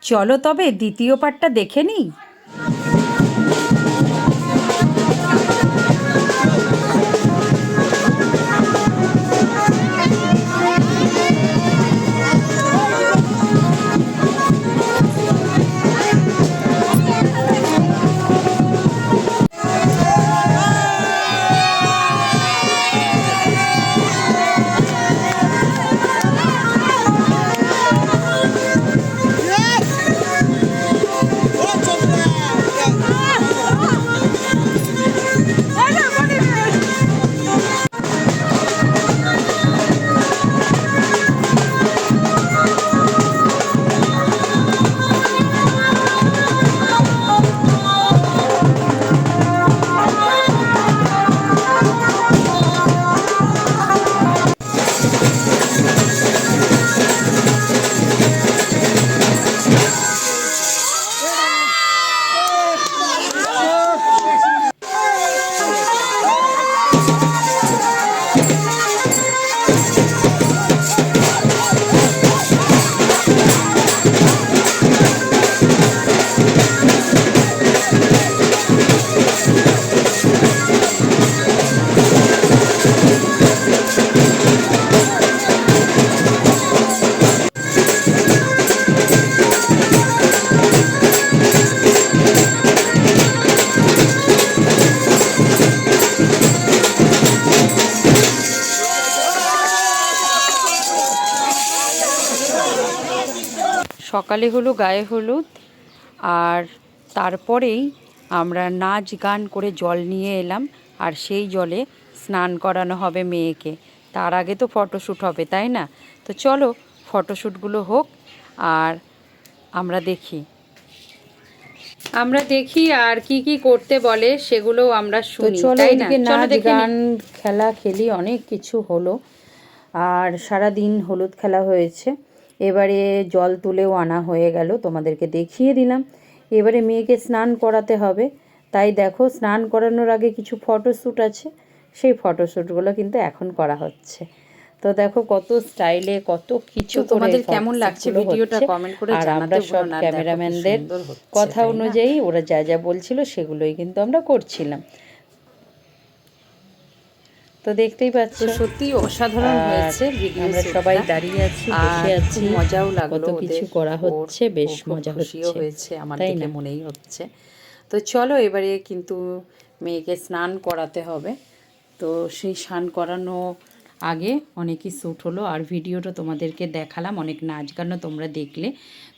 চলো তবে দ্বিতীয় পার্টটা দেখে নিই। সকালে হলো গায়ে হলুদ, আর তারপরেই আমরা নাচ গান করে জল নিয়ে এলাম, আর সেই জলে স্নান করানো হবে মেয়েকে। তার আগে তো ফটোশ্যুট হবে, তাই না? তো চলো ফটোশ্যুটগুলো হোক আর আমরা দেখি আর কি কি করতে বলে সেগুলো আমরা শুনি, তাই না? নাচ গান খেলা খেলি অনেক কিছু হলো, আর সারা দিন হলুদ খেলা হয়েছে। এবারে জল তুলেও আনা হয়ে গেল, তোমাদেরকে দেখিয়ে দিলাম। এবারে মেয়েকে স্নান করাতে হবে, তাই দেখো স্নান করানোর আগে কিছু ফটোশ্যুট আছে, সেই ফটোশ্যুটগুলো কিন্তু এখন করা হচ্ছে। তো দেখো কত স্টাইলে কত কিছু। তোমাদের কেমন লাগছে ভিডিওটা কমেন্ট করে জানাতে ভুলো না। আর আমরা সব ক্যামেরাম্যানদের কথা অনুযায়ী ওরা যা যা বলছিল সেগুলোই কিন্তু আমরা করছিলাম। তো দেখতেই পাচ্ছ সত্যি অসাধারণ হয়েছে। আমরা সবাই দাঁড়িয়ে আছি, বসে আছি, মজাও লাগলো, কত কিছু করা হচ্ছে, বেশ মজা হয়েছে আমার দেখে মনেই হচ্ছে। তো চলো এবারে কিন্তু মেয়েকে স্নান করাতে হবে। তো সেই স্নান করানো আগে অনেকই শ্যুট হলো, আর ভিডিওটা তোমাদেরকে দেখালাম, অনেক নাচ গানও তোমরা দেখলে।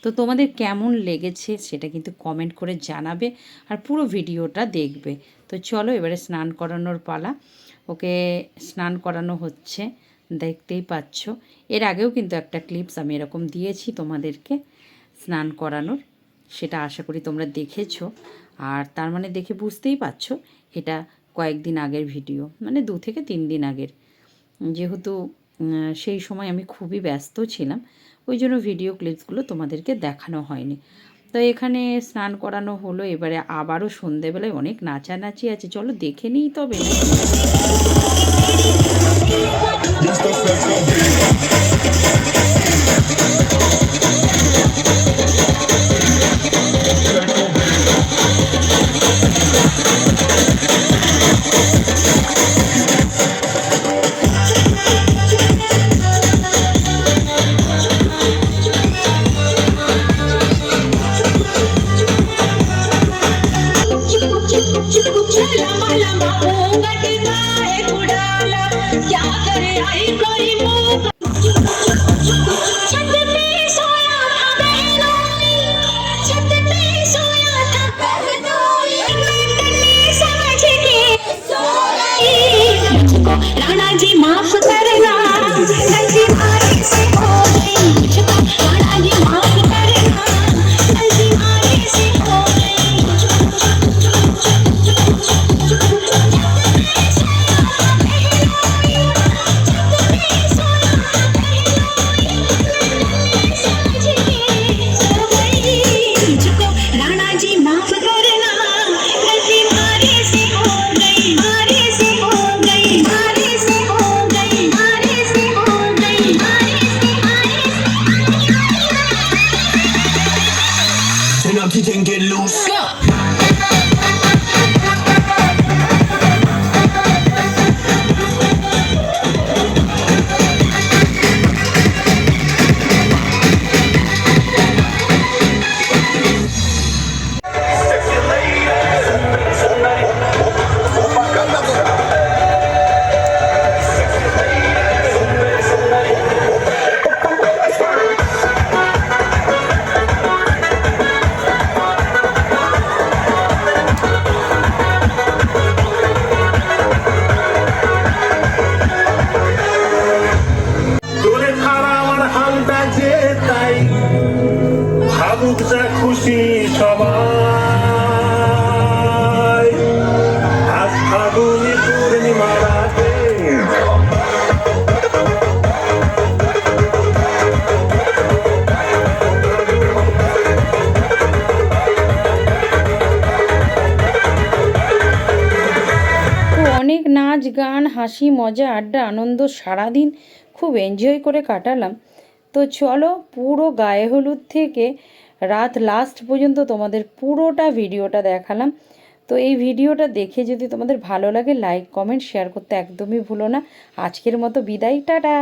তো তোমাদের কেমন লেগেছে সেটা কিন্তু কমেন্ট করে জানাবে, আর পুরো ভিডিওটা দেখবে। তো চলো এবারে স্নান করানোর পালা। ওকে স্নান করানো হচ্ছে, দেখতেই পাচ্ছ। এর আগেও কিন্তু একটা ক্লিপস আমি এরকম দিয়েছি তোমাদেরকে স্নান করানোর, সেটা আশা করি তোমরা দেখেছো। আর তার মানে দেখে বুঝতেই পারছো এটা কয়েকদিন আগের ভিডিও, মানে 2 থেকে 3 দিন আগের। যেহেতু সেই সময় আমি খুবই ব্যস্ত ছিলাম, ওই জন্য ভিডিও ক্লিপসগুলো তোমাদেরকে দেখানো হয়নি। তো এখানে স্নান করানো হলো, এবারে আবারও সন্ধেবেলায় অনেক নাচানাচি আছে, চলো দেখে নিই তবে। up, you can get loose. তোরে ছাড়া আমার হালটা যে তাই ভাবুক যা খুশি সবাই আজ ফাগুনি পূর্ণিমা রাতে তো অনেক নাচ গান হাসি মজা আড্ডা আনন্দ সারাদিন খুব এনজয় করে কাটালাম। তো চলো পুরো গায়ে হলুদ থেকে রাত লাস্ট পর্যন্ত তোমাদের পুরোটা ভিডিওটা দেখালাম। তো এই ভিডিওটা দেখে যদি তোমাদের ভালো লাগে লাইক কমেন্ট শেয়ার করতে একদমই ভুলো না। আজকের মতো বিদায়, টাটা।